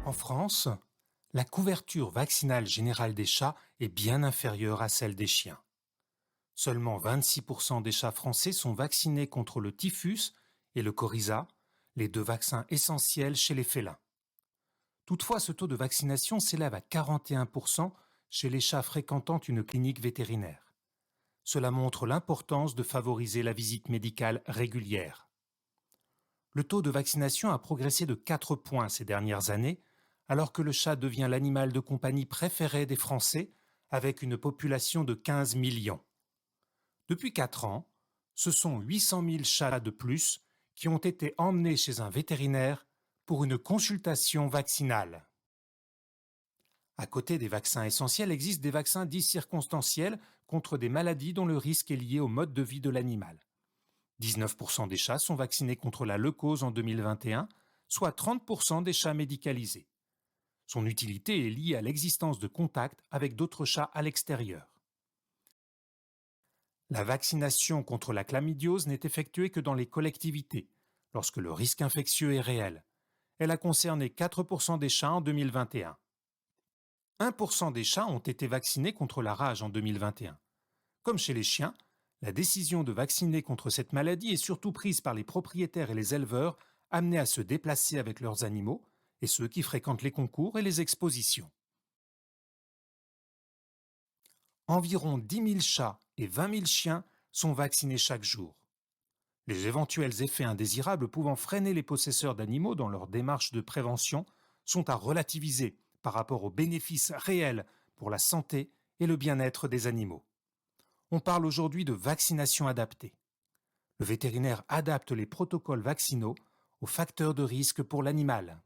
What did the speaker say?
En France, la couverture vaccinale générale des chats est bien inférieure à celle des chiens. Seulement 26% des chats français sont vaccinés contre le typhus et le coryza, les deux vaccins essentiels chez les félins. Toutefois, ce taux de vaccination s'élève à 41% chez les chats fréquentant une clinique vétérinaire. Cela montre l'importance de favoriser la visite médicale régulière. Le taux de vaccination a progressé de 4 points ces dernières années, alors que le chat devient l'animal de compagnie préféré des Français, avec une population de 15 millions. Depuis 4 ans, ce sont 800 000 chats de plus qui ont été emmenés chez un vétérinaire pour une consultation vaccinale. À côté des vaccins essentiels, existent des vaccins dits circonstanciels contre des maladies dont le risque est lié au mode de vie de l'animal. 19% des chats sont vaccinés contre la leucose en 2021, soit 30% des chats médicalisés. Son utilité est liée à l'existence de contacts avec d'autres chats à l'extérieur. La vaccination contre la chlamydiose n'est effectuée que dans les collectivités, lorsque le risque infectieux est réel. Elle a concerné 4% des chats en 2021. 1% des chats ont été vaccinés contre la rage en 2021. Comme chez les chiens, la décision de vacciner contre cette maladie est surtout prise par les propriétaires et les éleveurs amenés à se déplacer avec leurs animaux et ceux qui fréquentent les concours et les expositions. Environ 10 000 chats et 20 000 chiens sont vaccinés chaque jour. Les éventuels effets indésirables pouvant freiner les possesseurs d'animaux dans leur démarche de prévention sont à relativiser par rapport aux bénéfices réels pour la santé et le bien-être des animaux. On parle aujourd'hui de vaccination adaptée. Le vétérinaire adapte les protocoles vaccinaux aux facteurs de risque pour l'animal.